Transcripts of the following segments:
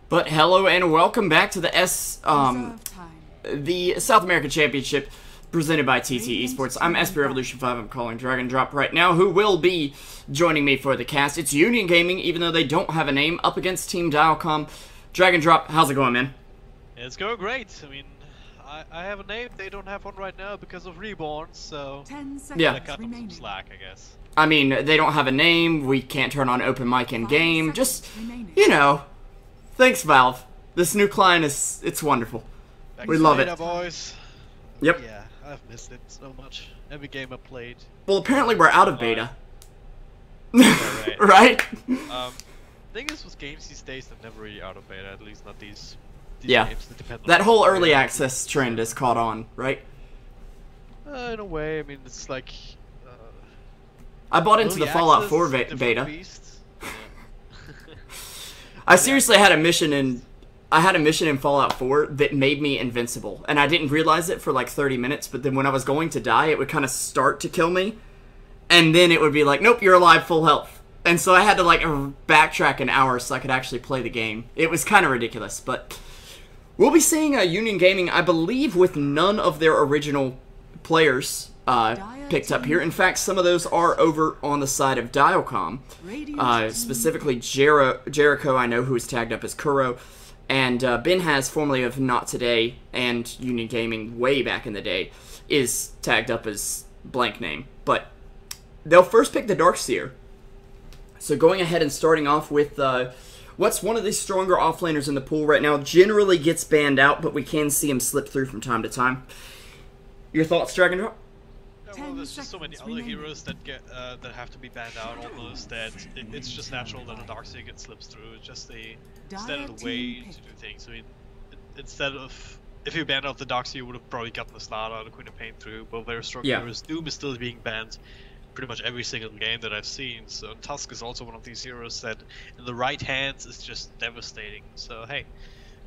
But hello and welcome back to the the South American Championship presented by TTesports. I'm SP Revolution 5. I'm calling Dragondrop right now, who will be joining me for the cast. It's Union Gaming, even though they don't have a name, up against Team Dilecom. Dragondrop, how's it going, man? It's going great. I mean, I have a name. They don't have one right now because of Reborn, so 10 seconds yeah, cut them some slack, I guess. I mean, they don't have a name. We can't turn on open mic in game. Just, you know. Thanks, Valve. This new client it's wonderful. We love it. Boys. Yep. Yeah, I've missed it so much. Every game I played. Well, apparently we're out of beta. Yeah, right? Thing is, with games these days, they're never really out of beta. At least not these yeah. games that depend on that whole early access trend is caught on, right? In a way, I mean, it's like. I bought into the Fallout 4 beta. I seriously had a mission in Fallout 4 that made me invincible, and I didn't realize it for like 30 minutes, but then when I was going to die, it would kind of start to kill me, and then it would be like, nope, you're alive, full health. And so I had to like backtrack an hour so I could actually play the game. It was kind of ridiculous, but we'll be seeing Union Gaming, I believe, with none of their original players picked up here. In fact, some of those are over on the side of Dilecom. Specifically Jericho, I know, who is tagged up as Kuro, and Ben has, formerly of Not Today and Union Gaming way back in the day, is tagged up as blank name. But they'll first pick the Darkseer. So going ahead and starting off with what's one of the stronger offlaners in the pool right now, generally gets banned out, but we can see him slip through from time to time. Your thoughts, Dragondrop? Well, there's just so many other heroes that get that have to be banned out almost that it's just natural that a Darkseer gets slips through. It's just the standard way to do things. I mean, instead of if you banned out the Darkseer, you would have probably gotten the Slaughter or the Queen of Pain through. But very strong heroes. Doom is still being banned pretty much every single game that I've seen. So Tusk is also one of these heroes that in the right hands is just devastating. So hey.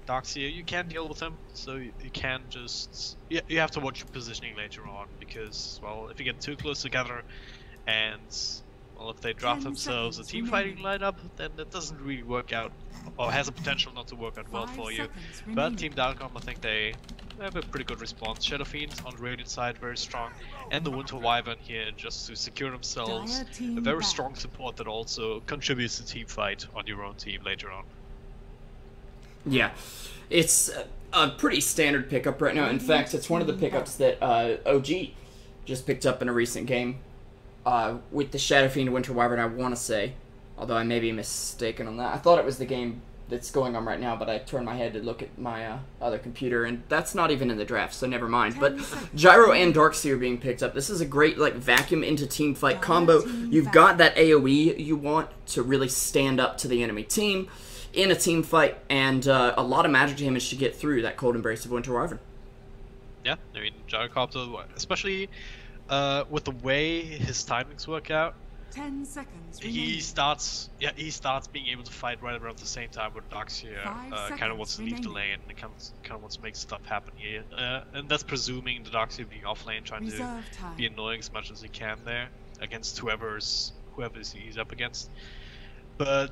Darkseer, you can deal with him, so you can just... You have to watch your positioning later on, because, well, if you get too close together, and, well, if they drop themselves a team fighting lineup, then it doesn't really work out, or has a potential not to work out well for you. But Team Dilecom, I think they have a pretty good response. Shadow Fiend on the Radiant side, very strong, and the Winter Wyvern here just to secure themselves. A very strong support that also contributes to team fight on your own team later on. Yeah, it's a pretty standard pickup right now. In fact, it's one of the pickups that OG just picked up in a recent game with the Shadow Fiend Winter Wyvern, I want to say. Although I may be mistaken on that. I thought it was the game that's going on right now, but I turned my head to look at my other computer, and that's not even in the draft, so never mind. But Gyro and Darkseer being picked up. This is a great like vacuum into team fight combo. You've got that AoE you want to really stand up to the enemy team in a team fight, and a lot of magic damage to get through that Cold Embrace of Winter Wyvern. Yeah, I mean, Gyrocopter, especially with the way his timings work out, 10 seconds he starts being able to fight right around the same time with Darkseer kind of wants to leave the lane and kind of wants to make stuff happen here. And that's presuming the Darkseer being off lane, trying to be annoying as much as he can there against whoever he's up against. But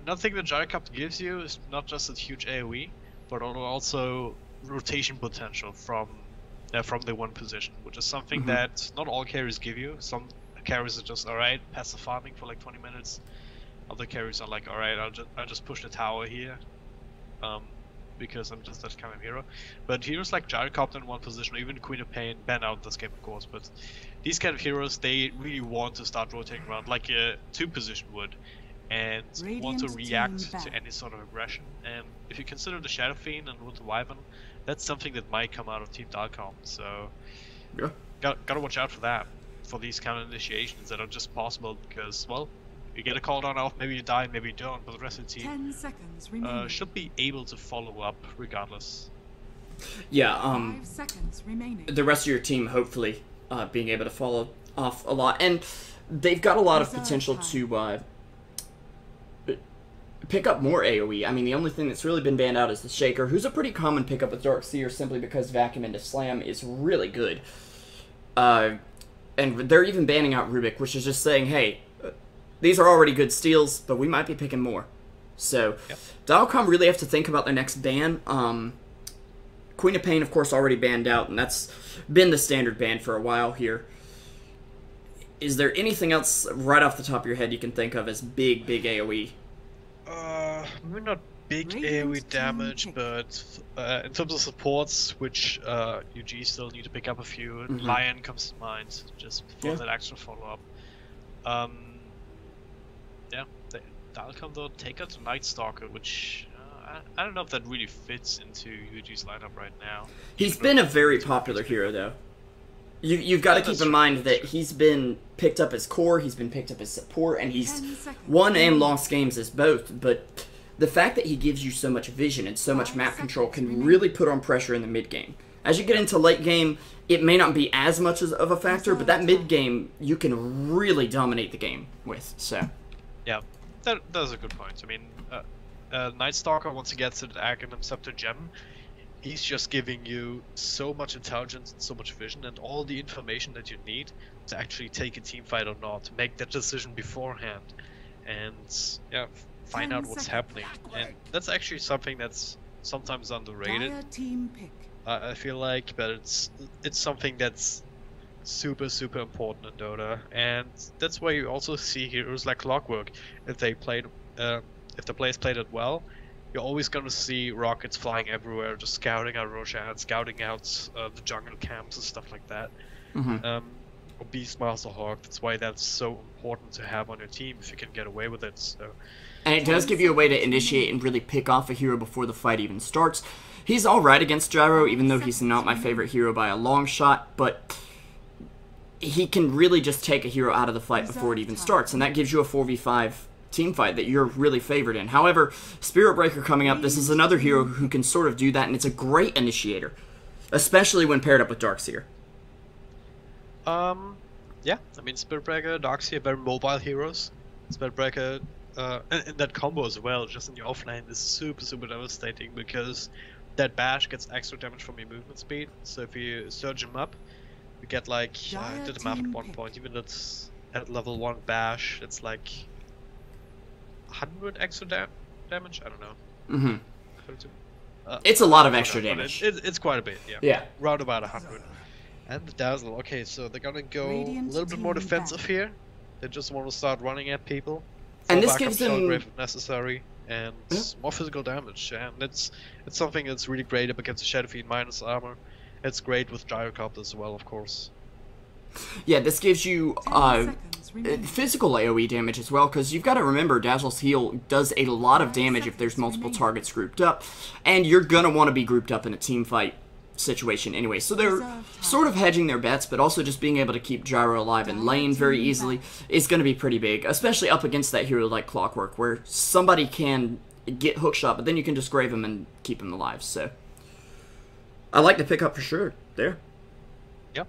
another thing that Gyrocopter gives you is not just a huge AoE, but also rotation potential from the one position, which is something that not all carries give you. Some carries are just alright, passive farming for like 20 minutes. Other carries are like, alright, I'll just push the tower here, because I'm just that kind of hero. But heroes like Gyrocopter in one position, or even Queen of Pain, ban out this game of course, but these kind of heroes, they really want to start rotating around like a 2 position would, and want to react to any sort of aggression. And if you consider the Shadow Fiend and Winter Wyvern, that's something that might come out of Team Dilecom. So yeah, gotta watch out for that, for these kind of initiations that are just possible, because, well, you get a cooldown off, maybe you die, maybe you don't, but the rest of the team 10 seconds should be able to follow up regardless. Yeah, 5 seconds remaining. The rest of your team hopefully being able to follow off a lot, and they've got a lot of potential to pick up more AoE. I mean, the only thing that's really been banned out is the Shaker, who's a pretty common pickup with Darkseer simply because Vacuum into Slam is really good. And they're even banning out Rubik, which is just saying, hey, these are already good steals, but we might be picking more. So, Dilecom really have to think about their next ban. Queen of Pain, of course, already banned out, and that's been the standard ban for a while here. Is there anything else right off the top of your head you can think of as big AoE? Maybe not big AoE damage, but in terms of supports, which UG still need to pick up a few. Lion comes to mind, just for that extra follow-up. Dilecom though take out the Night Stalker, which I don't know if that really fits into UG's lineup right now. He's been a very popular hero, though. You've got to keep in mind that he's been picked up as core, he's been picked up as support, and he's won and lost games as both, but the fact that he gives you so much vision and so much map control can really put on pressure in the mid game. As you get into late game, it may not be as much of a factor, but that mid game, you can really dominate the game with, so. Yeah, that's a good point. I mean, Night Stalker, once he gets to the Aghanim Scepter gem, he's just giving you so much intelligence and so much vision and all the information that you need to actually take a team fight or not, to make that decision beforehand, and find out what's happening. And that's actually something that's sometimes underrated. I feel like, but it's something that's super important in Dota, and that's why you also see heroes like Clockwork. If the players played it well, you're always going to see rockets flying everywhere, just scouting out Roshan, scouting out the jungle camps and stuff like that. Or Beastmaster Hawk. That's why that's so important to have on your team if you can get away with it. So. And it does give you a way to initiate and really pick off a hero before the fight even starts. He's alright against Gyro, even though he's not my favorite hero by a long shot, but he can really just take a hero out of the fight before it even starts, and that gives you a 4v5 team fight that you're really favored in. However, Spirit Breaker coming up, this is another hero who can sort of do that, and it's a great initiator, especially when paired up with Darkseer. Yeah, I mean, Spirit Breaker, Darkseer, very mobile heroes. Spirit Breaker, and that combo as well, just in your offlane, is super devastating, because that bash gets extra damage from your movement speed. So if you surge him up, you get like, I did the math at one point, even that's at level 1 bash, it's like 100 extra damage? I don't know. It's a lot of extra damage. It's quite a bit, yeah. Round about 100. And the Dazzle, okay, so they're gonna go a little bit more defensive here. They just want to start running at people. And this gives them if necessary, and more physical damage. And it's something that's really great up against the Shadow Fiend minus armor. It's great with Gyrocopter as well, of course. Yeah, this gives you physical AoE damage as well, because you've got to remember Dazzle's heal does a lot of damage if there's multiple targets grouped up, and you're going to want to be grouped up in a team fight situation anyway. So they're sort of hedging their bets, but also just being able to keep Gyro alive in lane very easily is going to be pretty big, especially up against that hero like Clockwork, where somebody can get hookshot, but then you can just grave him and keep him alive. So I like to pick up for sure there. Yep.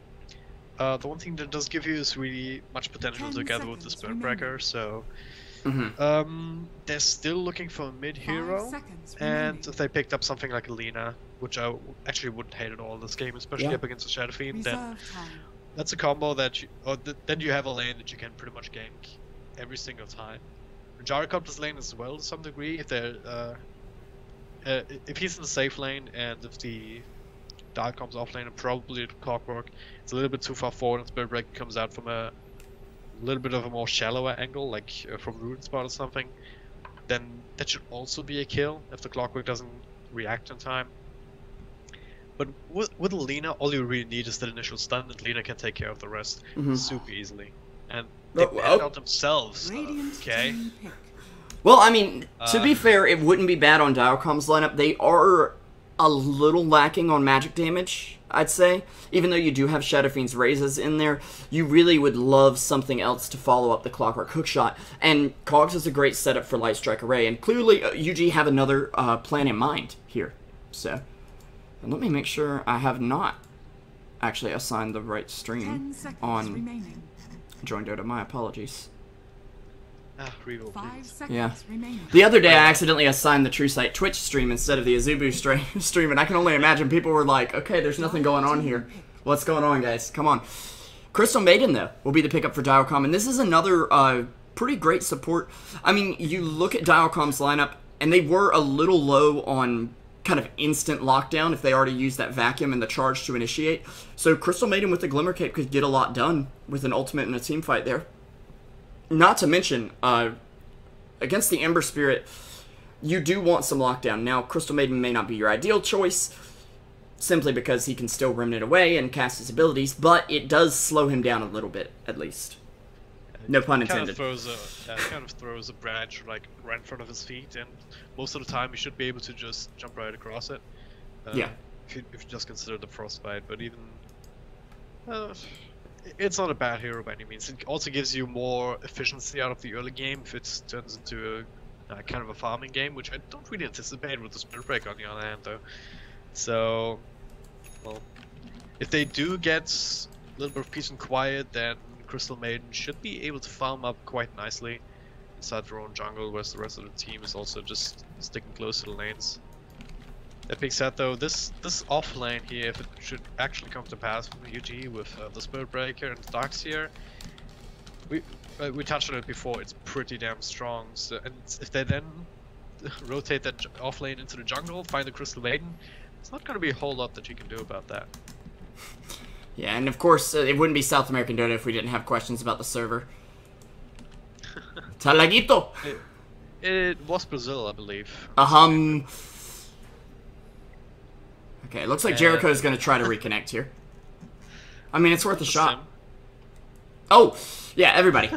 The one thing that does give you is really much potential together with the Spirit Breaker, so they're still looking for a mid hero, and if they picked up something like Alina, which I actually wouldn't hate at all in this game, especially up against the Shadow Fiend, then that's a combo that then you have a lane that you can pretty much gank every single time. Gyrocopter's lane as well to some degree, if they're if he's in the safe lane, and if the Dilecom's off lane, and probably the Clockwork, it's a little bit too far forward, and Spirit Breaker comes out from a little bit of a more shallower angle, like from Ruin Spot or something, then that should also be a kill if the Clockwork doesn't react in time. But with Lina, all you really need is that initial stun, and Lina can take care of the rest super easily. And they banned out themselves, okay? Well, I mean, to be fair, it wouldn't be bad on Dilecom's lineup. They are a little lacking on magic damage, I'd say. Even though you do have Shadow Fiend's raises in there, you really would love something else to follow up the Clockwork hookshot. And Cogs is a great setup for Light Strike Array, and clearly UG have another plan in mind here. So, and let me make sure I have not actually assigned the right stream on Join Dota. My apologies. Revo, yeah. The other day I accidentally assigned the Truesight Twitch stream instead of the Azubu stream, and I can only imagine people were like, okay, there's nothing going on here. What's going on, guys? Come on. Crystal Maiden, though, will be the pickup for Dilecom, and this is another pretty great support. I mean, you look at Dilecom's lineup, and they were a little low on kind of instant lockdown if they already used that vacuum and the charge to initiate. So Crystal Maiden with the Glimmer Cape could get a lot done with an ultimate and a team fight there. Not to mention, against the Ember Spirit, you do want some lockdown. Now, Crystal Maiden may not be your ideal choice, simply because he can still Remnant away and cast his abilities, but it does slow him down a little bit, at least. No pun intended. Kind of throws a branch like right in front of his feet, and most of the time you should be able to just jump right across it. Yeah. If you just consider the frostbite, but even it's not a bad hero by any means. It also gives you more efficiency out of the early game if it turns into a kind of a farming game, which I don't really anticipate with the Spirit Break on the other hand, though. So, well, if they do get a little bit of peace and quiet, then Crystal Maiden should be able to farm up quite nicely inside their own jungle, whereas the rest of the team is also just sticking close to the lanes. That being said, though, this off lane here, if it should actually come to pass from UG with the Spirit Breaker and the Darkseer, we touched on it before. It's pretty damn strong. So, and if they then rotate that off lane into the jungle, find the Crystal Maiden, it's not going to be a whole lot that you can do about that. Yeah, and of course, it wouldn't be South American Dota if we didn't have questions about the server. Talaguito! It was Brazil, I believe. Okay, it looks like Jericho's going to try to reconnect here. I mean, it's worth a shot. Oh! Yeah, everybody.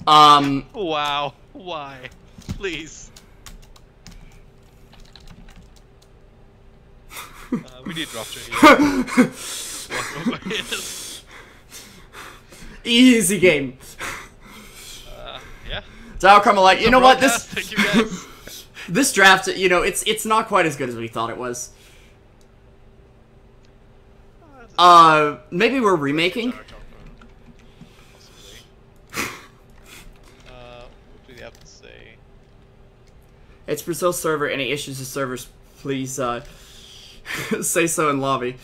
Wow. Why? Please. We need Rupture here. Easy game. Yeah. So I'll come like, you know what, Thank you guys. this draft, you know, it's not quite as good as we thought it was. Maybe we're remaking. What do you have to say? It's Brazil server. Any issues with servers, please say so in lobby.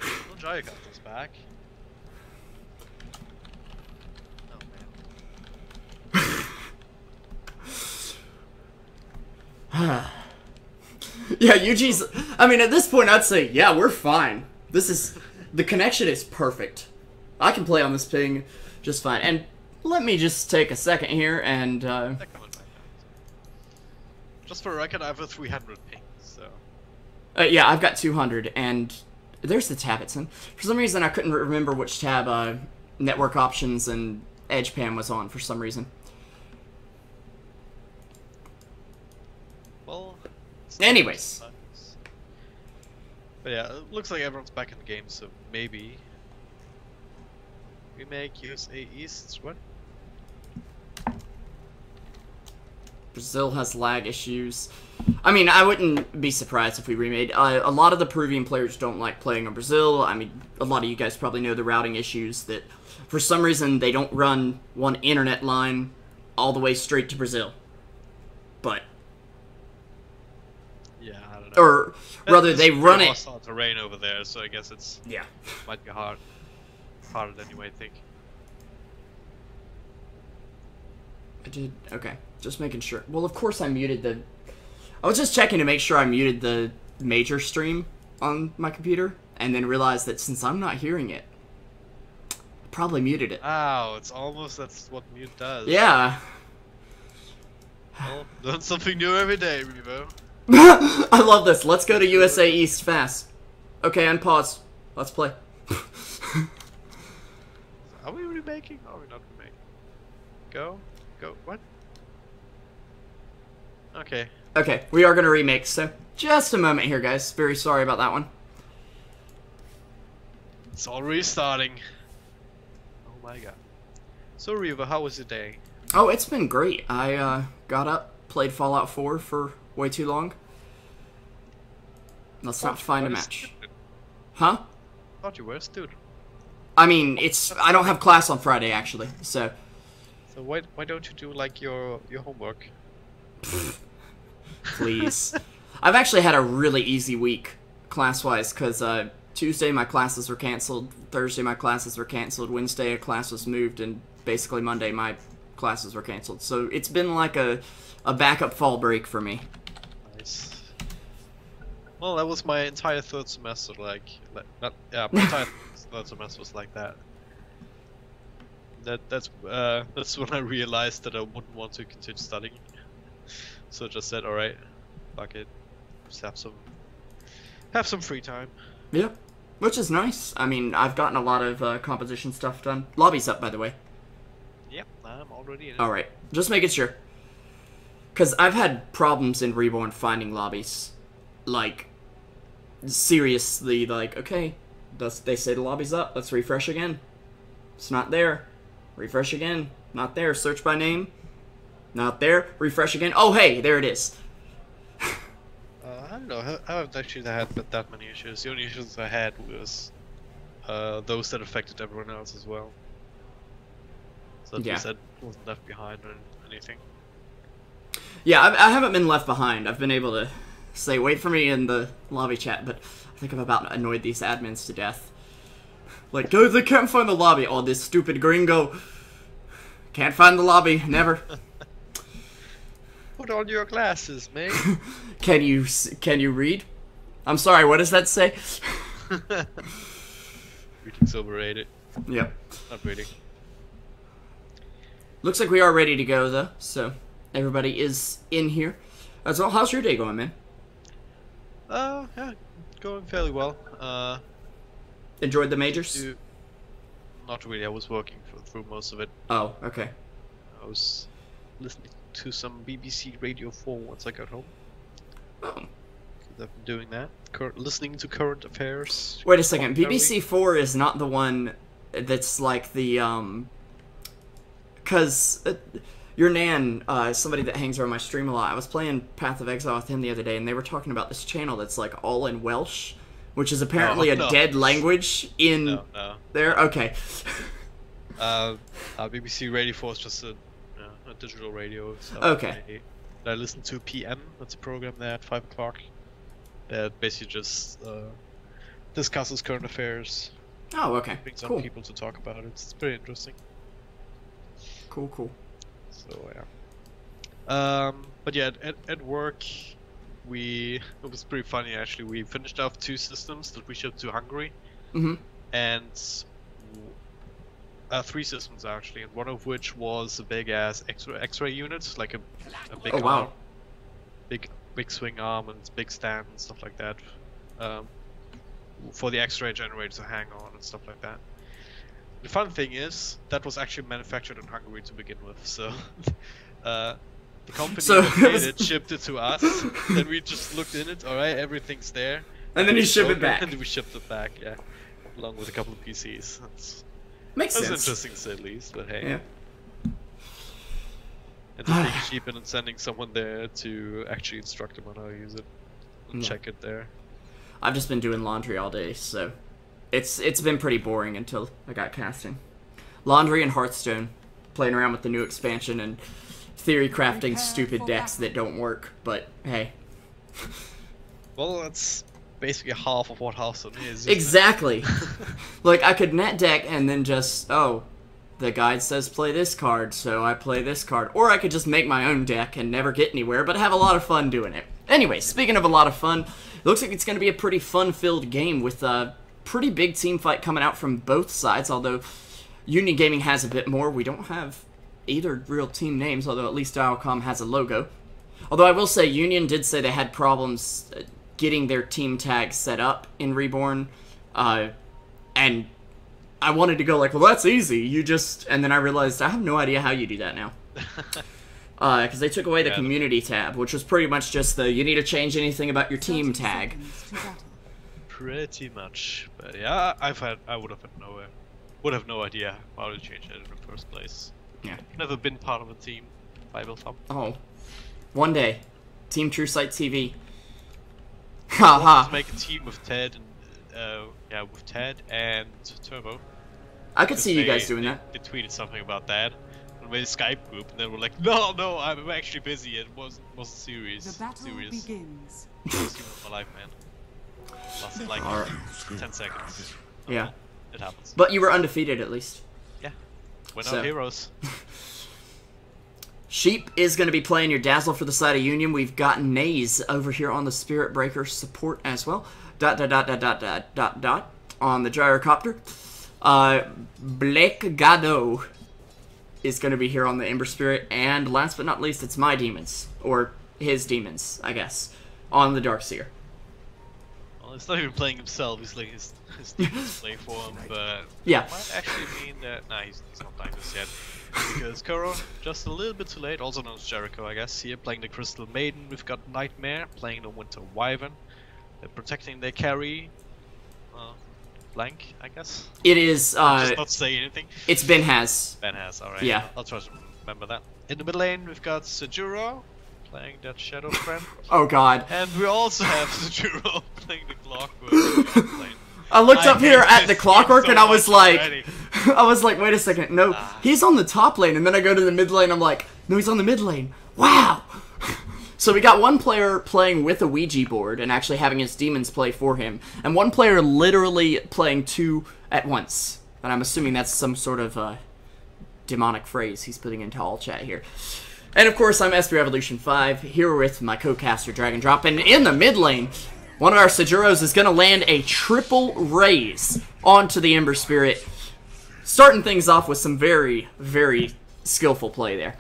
Well, Jaya got this back. Oh man. Yeah, UG's. I mean, at this point, I'd say, yeah, we're fine. The connection is perfect. I can play on this ping just fine. And let me just take a second here and. Just for a record, I have a 300 ping, so. Yeah, I've got 200, and there's the tab it's in. For some reason, I couldn't remember which tab network options and Edge Pan was on for some reason. Well. Anyways. But yeah, it looks like everyone's back in the game, so maybe we make USA East. What? Brazil has lag issues. I mean, I wouldn't be surprised if we remade. A lot of the Peruvian players don't like playing in Brazil. I mean, a lot of you guys probably know the routing issues that for some reason they don't run one internet line all the way straight to Brazil. But yeah, I don't know. Or rather, they run it. Hostile terrain over there, so I guess it's might be harder than you might think. I did okay. Just making sure. Well, of course I muted the. I was just checking to make sure I muted the major stream on my computer, and then realized that since I'm not hearing it, I probably muted it. Wow, it's almost that's what mute does. Yeah. Well, learn something new every day, Revo. I love this. Let's go to USA East fast. Okay, unpause. Let's play. Are we remaking? Or are we not remaking? Go. What? Okay. Okay, we are going to remake, so just a moment here, guys. Very sorry about that one. It's all restarting. Oh my god. So, Revo, how was your day? Oh, it's been great. I got up, played Fallout 4 for way too long. Let's not find a match. Huh? I thought you were a student. I mean, I don't have class on Friday, actually, so... So why don't you do, like, your homework? Please. I've actually had a really easy week, class-wise, because Tuesday my classes were canceled, Thursday my classes were canceled, Wednesday a class was moved, and basically Monday my classes were canceled. So it's been like a backup fall break for me. Nice. Well, that was my entire third semester. My entire third semester was like that. That's when I realized that I wouldn't want to continue studying. So I just said, all right, fuck it, just have some free time. Yeah, which is nice. I mean, I've gotten a lot of composition stuff done. Lobby's up, by the way. Yep, I'm already in it. All right, just making sure. Because I've had problems in Reborn finding lobbies. Like, seriously, like, okay, they say the lobby's up, let's refresh again. It's not there. Refresh again. Not there. Search by name. Not there. Refresh again. Oh, hey, there it is. I don't know. I haven't actually had that many issues. The only issues I had was those that affected everyone else as well. So at least I wasn't left behind or anything. Yeah, I haven't been left behind. I've been able to say, wait for me in the lobby chat, but I think I've about annoyed these admins to death. Like, dude, they can't find the lobby. Oh, this stupid gringo. Can't find the lobby. Never. Put on your glasses, mate. Can you read? I'm sorry, what does that say? Reading's overrated. Yep. Not reading. Looks like we are ready to go, though, so everybody is in here. So, how's your day going, man? Yeah, going fairly well. Enjoyed the majors? Not really, I was working through most of it. Oh, okay. I was listening to some BBC Radio 4 once I got home. Oh. I've been doing that. Listening to current affairs. Wait a second, BBC 4 is not the one that's like the, Cause your Nan, somebody that hangs around my stream a lot, I was playing Path of Exile with him the other day, and they were talking about this channel that's like all in Welsh, which is apparently a dead language in there. Okay. BBC Radio 4 is just a digital radio. So okay. I listen to PM. That's a program there at 5 o'clock. That basically just discusses current affairs. Oh, okay. Brings on people to talk about it. It's pretty interesting. Cool. So yeah. But yeah, at work, it was pretty funny actually. We finished off 2 systems that we shipped to Hungary, and 3 systems actually, and one of which was a big ass X-ray unit, like a big arm, big swing arm and big stand and stuff like that, for the X-ray generator to hang on and stuff like that. The fun thing is, that was actually manufactured in Hungary to begin with, so the company that made it shipped it to us, then we just looked in it, alright, everything's there. And then you ship it back. And then we shipped it back, yeah. Along with a couple of PCs. Makes sense. That's interesting to say at least, but hey. Yeah. And just being cheap and sending someone there to actually instruct them on how to use it. And check it there. I've just been doing laundry all day, so it's been pretty boring until I got casting. Laundry and Hearthstone, playing around with the new expansion and theory crafting stupid decks that don't work, but hey. Well, that's basically half of what Hearthstone is. Exactly. Like, I could net deck and then just, the guide says play this card, so I play this card. Or I could just make my own deck and never get anywhere, but have a lot of fun doing it. Anyway, speaking of a lot of fun, it looks like it's going to be a pretty fun-filled game with a pretty big team fight coming out from both sides, although Union Gaming has a bit more. We don't have either real team names, although at least Dilecom has a logo. Although I will say, Union did say they had problems getting their team tag set up in Reborn, and I wanted to go like, well, that's easy, you just... And then I realized I have no idea how you do that now. Because they took away the community tab, which was pretty much just the, you need to change anything about your team tag. Pretty much, but yeah, I would have no idea how to change it in the first place. Yeah. Never been part of a team, Bible thumb. Oh. One day. Team Truesight TV. Haha. Make a team with Ted and with Ted and Turbo. I could see you guys doing that. They tweeted something about that. And made a Skype group, and then we're like, no, I'm actually busy. It wasn't serious. The battle begins. My life, man. Lasted like 10 seconds. Yeah. It happens. But you were undefeated at least. Yeah. We're not heroes. Sheep is going to be playing your Dazzle for the side of Union. We've got Naze over here on the Spirit Breaker support as well. Dot on the Gyrocopter. Blake Gado is going to be here on the Ember Spirit. And last but not least, it's my demons. Or his demons, I guess. On the Darkseer. Well, he's not even playing himself, he's letting his demons play for him, but yeah. It might actually mean that... Nah, he's not playing this yet. Because Kuro, just a little bit too late, also known as Jericho, I guess. Here playing the Crystal Maiden, we've got Nightmare playing the Winter Wyvern. They're protecting their carry. Blank, I guess. It is. Just not say anything. It's Ben Has. Ben Has, alright. Yeah. I'll try to remember that. In the mid lane, we've got Sejuro playing that Shadow Friend. Oh god. And we also have Sejuro playing the Clockwork lane. I looked up here at the Clockwork and I was like, already. wait a second, no, he's on the top lane, and then I go to the mid lane, I'm like, no, he's on the mid lane. Wow. So we got one player playing with a Ouija board and actually having his demons play for him, and one player literally playing two at once. And I'm assuming that's some sort of demonic phrase he's putting into all chat here. And of course, I'm SB Revolution 5, here with my co-caster Dragondrop, and in the mid lane, one of our Sejuros is going to land a triple raise onto the Ember Spirit, starting things off with some very, very skillful play there.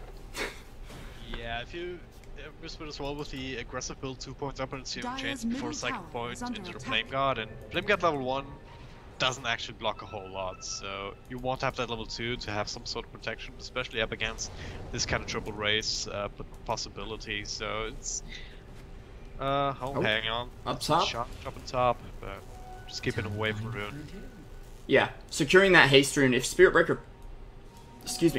Yeah, if you Ember Spirit as well with the aggressive build 2 points up and CM chain before second point into the Flame Guard, and Flame Guard level 1 doesn't actually block a whole lot, so you want to have that level 2 to have some sort of protection, especially up against this kind of triple raise possibility, so it's... hang on. Up top? Shot up on top, but just keep it away from Rune. Yeah, securing that haste rune. If Spirit Breaker,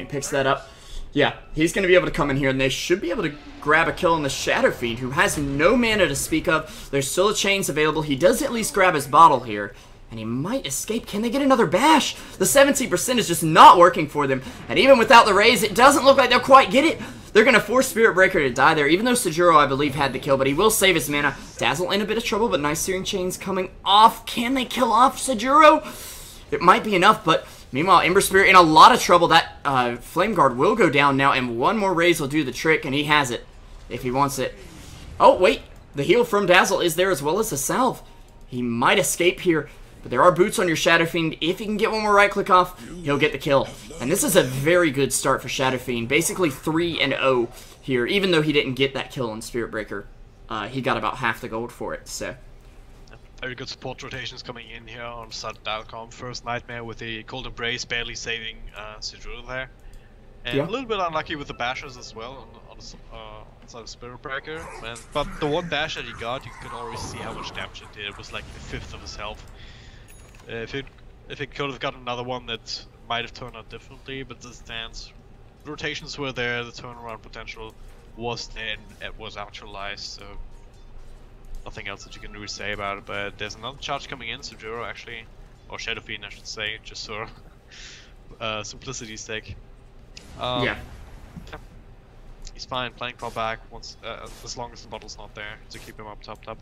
picks that up, yeah, he's going to be able to come in here, and they should be able to grab a kill on the Shadow Fiend, who has no mana to speak of. There's still a chains available. He does at least grab his bottle here, and he might escape. Can they get another bash? The 17% is just not working for them, and even without the raise, it doesn't look like they'll quite get it. They're going to force Spirit Breaker to die there, even though Sejuro, I believe, had the kill, but he will save his mana. Dazzle in a bit of trouble, but nice Searing Chains coming off. Can they kill off Sejuro? It might be enough, but meanwhile, Ember Spirit in a lot of trouble. That Flame Guard will go down now, and one more raise will do the trick, and he has it, if he wants it. Oh, wait. The heal from Dazzle is there as well as the salve. He might escape here, but there are boots on your Shadow Fiend. If he can get one more right-click off, he'll get the kill. And this is a very good start for Shadow Fiend. Basically 3-0 here, even though he didn't get that kill on Spirit Breaker. He got about half the gold for it, so... Very good support rotations coming in here on vs.Dilecom. First Nightmare with the Cold Embrace barely saving Sejuro there. And a little bit unlucky with the bashes as well on the side of Spirit Breaker. But the one bash that he got, you could already see how much damage it did. It was like a fifth of his health. If it could have got another one, that might have turned out differently, but the stance, the rotations were there, the turnaround potential was there, and it was actualized, so nothing else that you can really say about it. But there's another charge coming in, Sejuro actually, or Shadow Fiend I should say, just for simplicity's sake. Yeah. He's fine playing far back once, as long as the bottle's not there to keep him up top.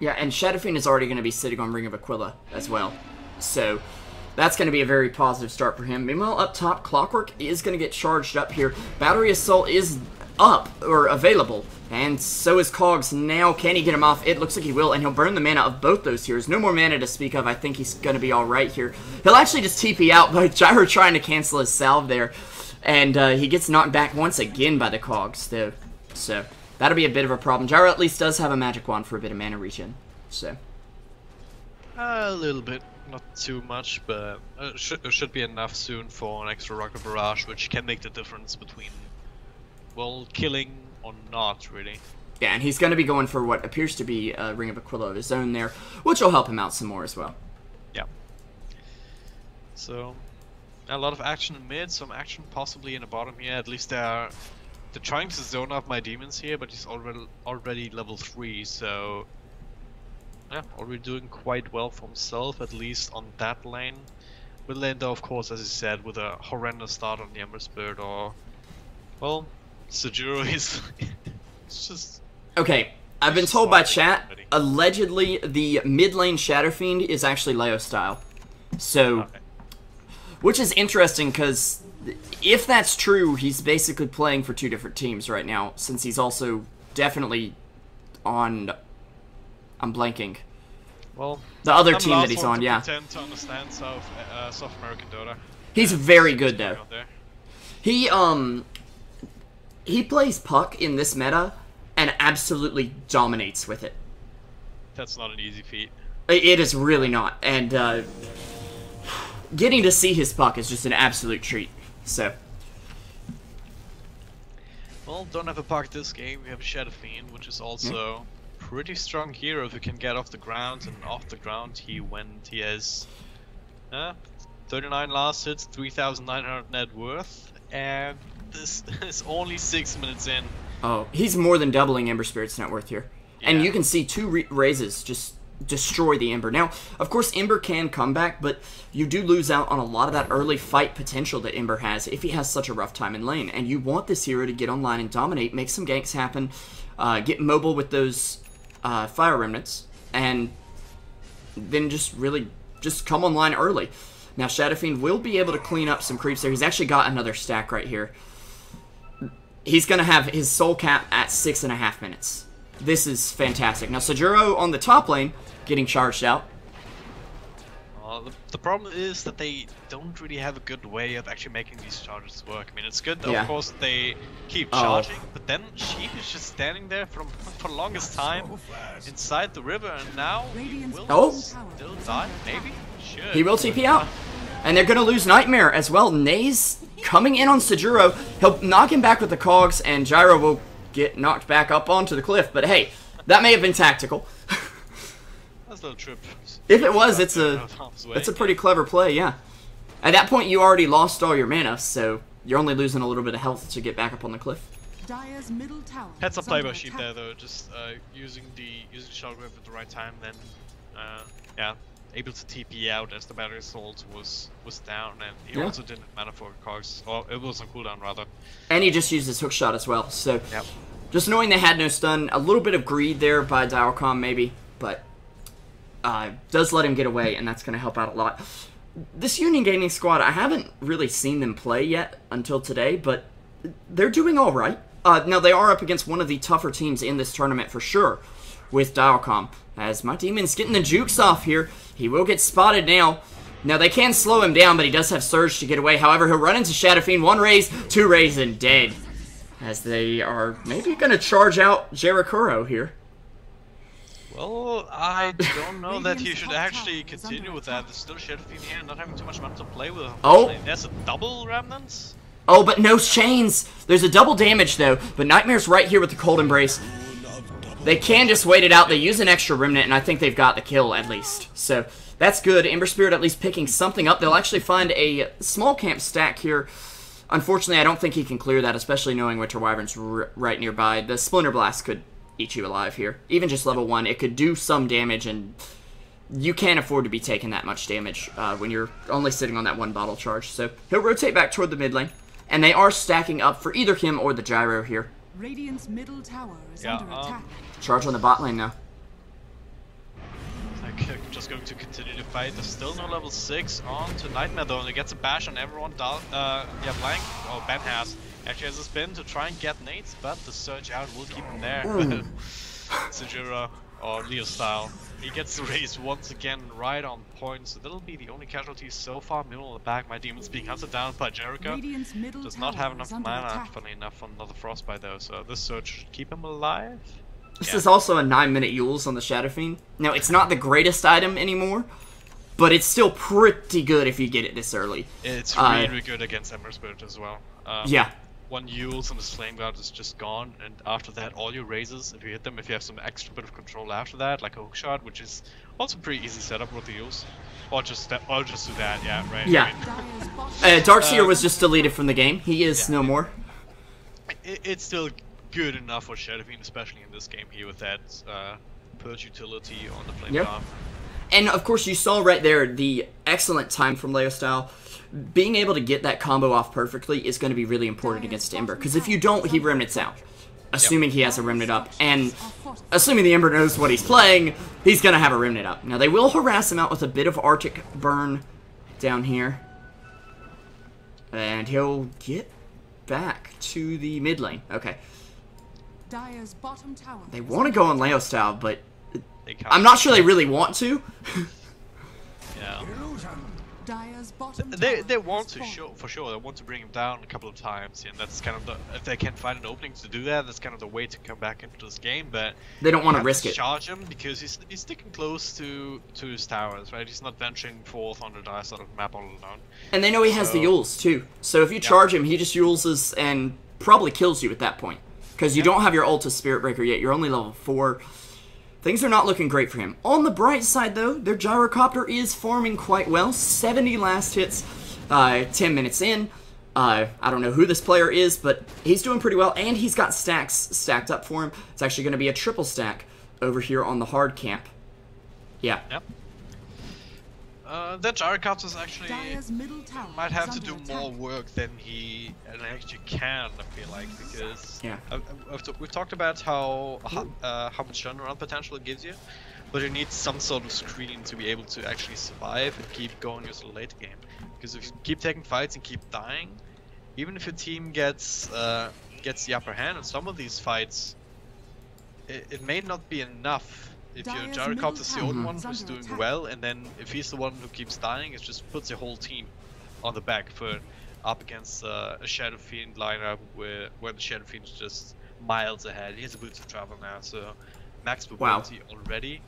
Yeah, and Shadow Fiend is already going to be sitting on Ring of Aquila as well. So, that's going to be a very positive start for him. Meanwhile, up top, Clockwork is going to get charged up here. Battery Assault is up, or available, and so is Cogs. Now, can he get him off? It looks like he will, and he'll burn the mana of both those heroes. No more mana to speak of. I think he's going to be alright here. He'll actually just TP out by Gyro trying to cancel his salve there, and he gets knocked back once again by the Cogs, though. So... that'll be a bit of a problem. Gyro at least does have a magic wand for a bit of mana regen, so. A little bit, not too much, but should be enough soon for an extra Rocket Barrage, which can make the difference between, well, killing or not, really. Yeah, and he's going to be going for what appears to be a Ring of Aquila of his own there, which will help him out some more as well. Yeah. So, a lot of action in mid, some action possibly in the bottom here. At least they're trying to zone up my demons here, but he's already level 3, so yeah, already doing quite well for himself, at least on that lane. Mid lane though, of course, as he said, with a horrendous start on the Ember Spirit, or, well, Sejuro is it's just... Okay, I've been told by chat, allegedly the mid lane Shadow Fiend is actually Leo style. So, which is interesting because if that's true, he's basically playing for 2 different teams right now, since he's also definitely on... I'm blanking. Well, the other team that he's on, yeah. Pretend to understand South American Dota. He's very good, though. He plays puck in this meta and absolutely dominates with it. That's not an easy feat. It is really not, and getting to see his puck is just an absolute treat. So, well, don't have a puck this game. We have Shadow Fiend, which is also pretty strong hero if he can get off the ground. And off the ground, he has 39 last hits, 3,900 net worth, and this is only 6 minutes in. Oh, he's more than doubling Ember Spirit's net worth here, and you can see 2 raises just destroy the Ember. Now, of course, Ember can come back, but you do lose out on a lot of that early fight potential that Ember has if he has such a rough time in lane. And you want this hero to get online and dominate, make some ganks happen, get mobile with those fire remnants, and then just really just come online early. Now, Shadow Fiend will be able to clean up some creeps there. He's actually got another stack right here. He's going to have his soul cap at 6.5 minutes. This is fantastic. Now, Sajuro on the top lane, getting charged out. The problem is that they don't really have a good way of actually making these charges work. I mean, it's good, though, of course, they keep charging, but then Sheep is just standing there for the longest time inside the river, and now he will still die, maybe? Should. He will TP out. And they're going to lose Nightmare as well. Naze coming in on Sajuro. He'll knock him back with the cogs, and Gyro will get knocked back up onto the cliff. But hey, that may have been tactical. That's a little trip. If it was, it's a pretty clever play, yeah. At that point, you already lost all your mana, so you're only losing a little bit of health to get back up on the cliff. Dire's middle tower. Heads up play by Sheep there, though. Just using Shockwave at the right time, then yeah, able to TP out as the battery assault was down, and he also didn't have mana for cogs, or it was on cooldown rather. And he just used his hook shot as well. So just knowing they had no stun, a little bit of greed there by Dilecom maybe, but does let him get away, and that's going to help out a lot. This Union Gaming squad, I haven't really seen them play yet until today, but they're doing all right. Now, they are up against one of the tougher teams in this tournament for sure, with Dilecom. As my demon's getting the jukes off here, he will get spotted now. Now, they can slow him down, but he does have Surge to get away. However, he'll run into Shadow Fiend. 1 raise, 2 raise, and dead. As they are maybe going to charge out Jericho here. Well, I don't know that he should actually continue with that. There's still Shadow Fiend here, not having too much mana to play with. There's a double Remnants. Oh, but no chains. There's a double damage, though. But Nightmare's right here with the Cold Embrace. They can just wait it out. They use an extra Remnant, and I think they've got the kill, at least. So, that's good. Ember Spirit at least picking something up. They'll actually find a small camp stack here. Unfortunately, I don't think he can clear that, especially knowing Winter Wyvern's right nearby. The Splinter Blast could eat you alive here. Even just level 1, it could do some damage, and you can't afford to be taking that much damage when you're only sitting on that 1 bottle charge. So he'll rotate back toward the mid lane, and they are stacking up for either him or the Gyro here. Radiant's middle tower is under attack. Charge on the bot lane now. Okay, just going to continue to fight. There's still no level 6 on to Nightmare though, and he gets a bash on everyone. Blank, Ben has. Actually has a spin to try and get nades, but the surge out will keep him there. Sajuro, or Leo style. He gets the raise once again right on point, so that'll be the only casualty so far. Middle of the back, my demon's being hunted down by Jericho. Does not have enough mana, funny enough, for another frostbite though, so this surge should keep him alive. This is also a 9-minute Yules on the Shadow Fiend. Now, it's not the greatest item anymore, but it's still pretty good if you get it this early. It's really good against Ember Spirit as well. Yeah. 1 Yules and his Flame Guard is just gone, and after that, all your raises, if you hit them, if you have some extra bit of control after that, like a hook shot, which is also pretty easy setup with the Yules. Or just do that, yeah, right? Yeah. I mean, Darkseer was just deleted from the game. He is no more. It's still good enough for Shadow Fiend, especially in this game here with that Purge utility on the Flame Guard. And of course, you saw right there the excellent time from Leo style. Being able to get that combo off perfectly is going to be really important against Ember, because if you don't, he remnants out. Assuming he has a remnant up, and assuming the Ember knows what he's playing, he's going to have a remnant up. Now, they will harass him out with a bit of Arctic burn down here. And he'll get back to the mid lane. Okay. Dire's bottom tower. They want to go on Leo style, but I'm not sure they really want to. Yeah. Dire's bottom They tower want is to falling. show for sure. They want to bring him down a couple of times, and that's kind of the if they can find an opening to do that, that's kind of the way to come back into this game. But They don't want to have risk it. charge him because he's sticking close to his towers, right? He's not venturing forth on the Dire sort of map all alone. And they know he has the Yules, too. So if you charge him, he just Yuleses and probably kills you at that point. Because you don't have your ult as Spirit Breaker yet. You're only level 4. Things are not looking great for him. On the bright side, though, their Gyrocopter is farming quite well. 70 last hits, 10 minutes in. I don't know who this player is, but he's doing pretty well. And he's got stacks stacked up for him. It's actually going to be a triple stack over here on the hard camp. Yeah. Yep. That Gyrocopter actually Dire's middle tower might is have to under do attack. more work than he actually can. I feel like because Yeah. we've talked about how much turnaround potential it gives you, but you need some sort of screen to be able to actually survive and keep going into the late game. Because if you keep taking fights and keep dying, even if your team gets the upper hand in some of these fights, it may not be enough. If your Dire's Gyrocopter's the middle only tower one is who's under doing attack. well, and then if he's the one who keeps dying, it just puts your whole team on the back foot up against a Shadow Fiend lineup where the Shadow Fiend is just miles ahead. He has a boots of travel now, so max mobility already.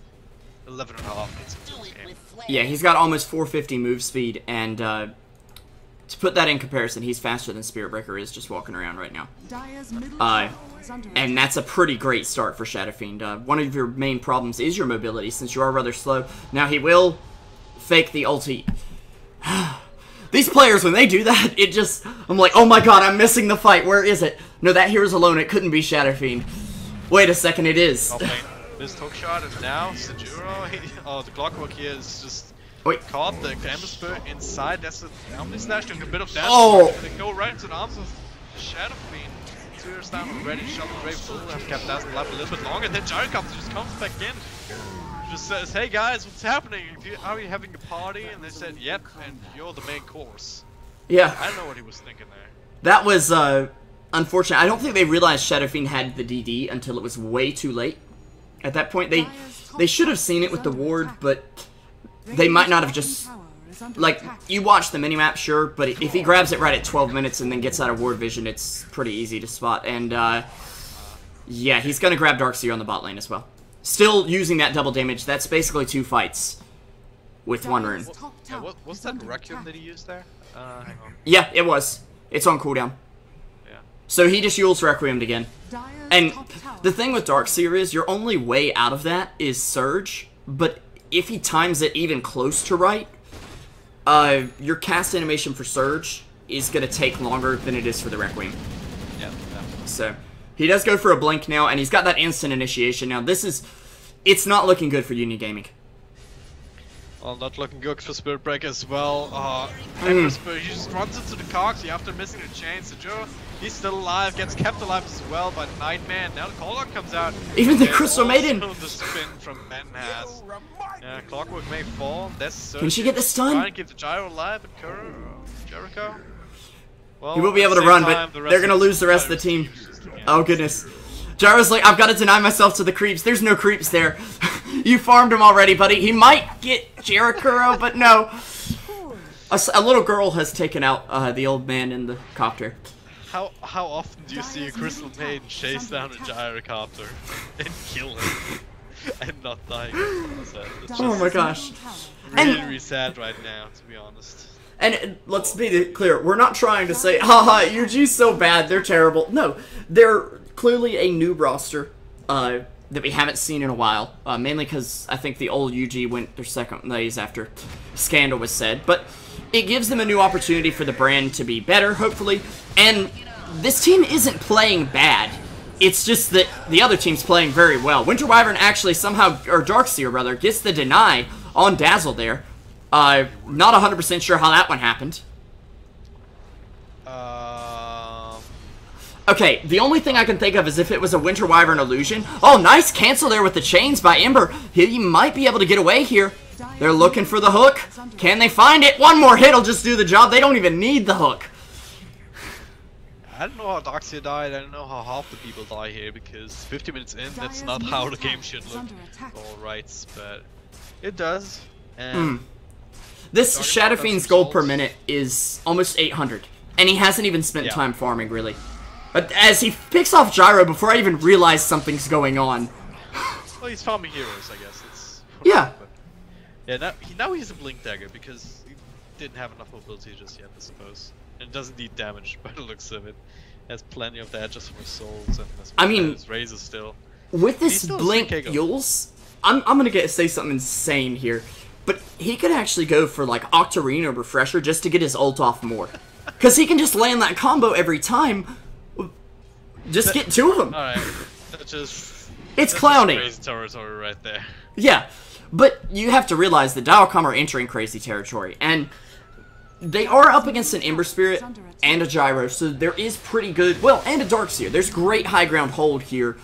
11.5 hits into this game. Yeah, he's got almost 450 move speed, and to put that in comparison, he's faster than Spirit Breaker is just walking around right now. Dire's middle tower is under And that's a pretty great start for Shadow Fiend. One of your main problems is your mobility, since you are rather slow. Now, he will fake the ulti. These players, when they do that, it just... I'm like, oh my god, I'm missing the fight. Where is it? No, that hero's alone. It couldn't be Shadow Fiend. Wait a second, it is. Top lane. This hook shot, and now Sejuro, the Clockwork here is just Wait. caught the Ember Spirit inside. That's a Omni Slash doing a bit of damage. Oh. They go right into the arms of Shadow Fiend. 2 years down already, shot the Brave Soul, have kept Dazzle alive a little bit longer, then Gyrocopter just comes back in. Just says, hey guys, what's happening? Are you having a party? And they said, yep, and you're the main course. Yeah. I don't know what he was thinking there. That was unfortunate. I don't think they realized Shadow Fiend had the DD until it was way too late. At that point, they should have seen it with the ward, but they might not have just... Like, you watch the minimap, sure, but if he grabs it right at 12 minutes and then gets out of ward vision, it's pretty easy to spot. And, yeah, he's gonna grab Darkseer on the bot lane as well. Still using that double damage. That's basically 2 fights with 1 rune. Yeah, what's that Requiem that he used there? Hang on. Yeah, it was. It's on cooldown. Yeah. So he just Yules Requiemed again. And the thing with Darkseer is your only way out of that is Surge, but if he times it even close to right, your cast animation for Surge is going to take longer than it is for the Requiem. Yeah. So he does go for a blink now, and he's got that instant initiation. Now it's not looking good for Uni Gaming. Well, not looking good for Spirit Breaker as well. Ember Spirit, he just runs into the cogs after missing the chain. Sejuro, he's still alive, gets kept alive as well by the Nightman. Now the Clockwork comes out. Even the There's Crystal Maiden! also the spin from Manhas. Yeah, Clockwork may fall. That's Can she get the stun? Trying to keep the Gyro alive, but Jericho? Well, He will be able to run, but they're going to lose the rest of the team. Oh, goodness. Gyro's like, I've got to deny myself to the creeps. There's no creeps there. You farmed him already, buddy. He might get Jericho, but no. A little girl has taken out the old man in the copter. How often do you see a Crystal Maiden chase down a Gyrocopter and kill him and not die? Oh my gosh. Really sad right now, to be honest. And let's be clear, we're not trying to say, haha, UG's so bad, they're terrible. No, they're clearly a new roster that we haven't seen in a while. Mainly because I think the old UG went their second days after Scandal was said. But it gives them a new opportunity for the brand to be better, hopefully. And this team isn't playing bad. It's just that the other team's playing very well. Winter Wyvern actually somehow, or Darkseer rather, gets the deny on Dazzle there. Not 100% sure how that one happened. Okay, the only thing I can think of is if it was a Winter Wyvern illusion. Oh, nice cancel there with the chains by Ember. He might be able to get away here. They're looking for the hook. Can they find it? One more hit will just do the job. They don't even need the hook. I don't know how Doxia died, I don't know how half the people die here, because 50 minutes in, that's not how the game should look. Alright, but it does. And this Shadow Fiend's gold per minute is almost 800, and he hasn't even spent time farming, really. But as he picks off Gyro before I even realize something's going on. Well, he's farming heroes, I guess. It's yeah. Yeah, now he's a Blink Dagger, because he didn't have enough mobility just yet, I suppose. And it doesn't need damage by the looks of it. Has plenty of that just for souls, and I mean, his razor still. With this Blink Yules, I'm gonna say something insane here, but he could actually go for like Octarine or Refresher just to get his ult off more, because he can just land that combo every time. Just get two of them. All right, it's clowny. Crazy territory right there. Yeah, but you have to realize that Dilecom are entering crazy territory, and they are up against an Ember Spirit and a Gyro, so there is pretty good, well, and a Darkseer. There's great high ground hold here.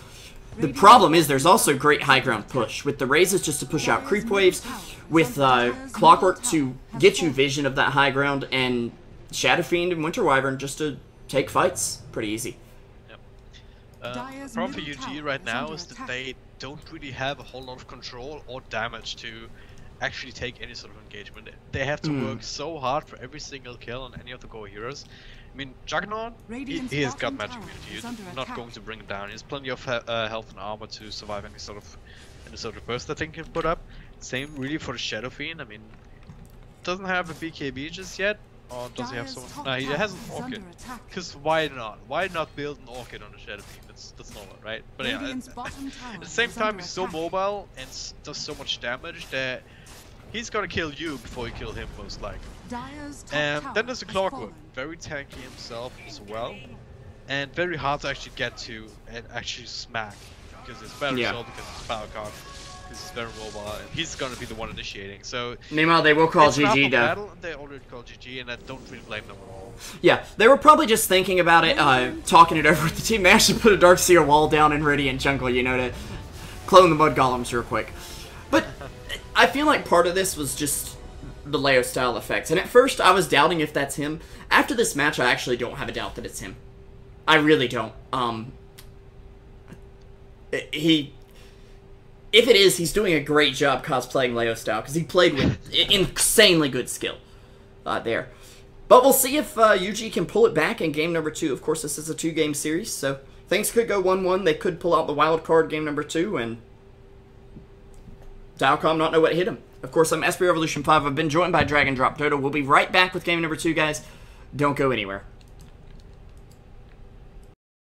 The problem is there's also great high ground push, with the Razes just to push out creep waves, with Clockwork to get you vision of that high ground, and Shadow Fiend and Winter Wyvern just to take fights. Pretty easy. The problem for UG right now is that they don't really have a whole lot of control or damage to actually take any sort of engagement. They have to work so hard for every single kill on any of the core heroes. I mean, Juggernaut, he has got magic immunity. You're not going to bring him down. He has plenty of health and armor to survive any sort of burst that thing can put up. Same really for the Shadow Fiend. I mean, doesn't have a BKB just yet. Or does he have someone? No, he has an Orchid. Because why not? Why not build an Orchid on the Shadow Fiend? That's normal, right? But yeah, at the same time, he's so mobile and does so much damage that he's gonna kill you before you kill him, most likely. And then there's the Clockwork, very tanky himself as well, and very hard to actually get to and actually smack, because it's better result because it's power card, because he's very mobile, and he's gonna be the one initiating. So meanwhile, they will call GG though. Battle, they already call GG, and I don't really blame them at all. Yeah, they were probably just thinking about it, talking it over with the team. They actually put a Darkseer wall down in Radiant Jungle, you know, to clone the Mud Golems real quick. But I feel like part of this was just the Leo style effects. And at first, I was doubting if that's him. After this match, I actually don't have a doubt that it's him. I really don't. If it is, he's doing a great job cosplaying Leo style, because he played with insanely good skill there. But we'll see if UG can pull it back in game number 2. Of course, this is a 2-game series, so things could go 1-1. They could pull out the wild card game number 2, and Dilecom not know what hit him. Of course, I'm SP Revolution 5. I've been joined by Dragondrop Dota. We'll be right back with game number 2, guys. Don't go anywhere.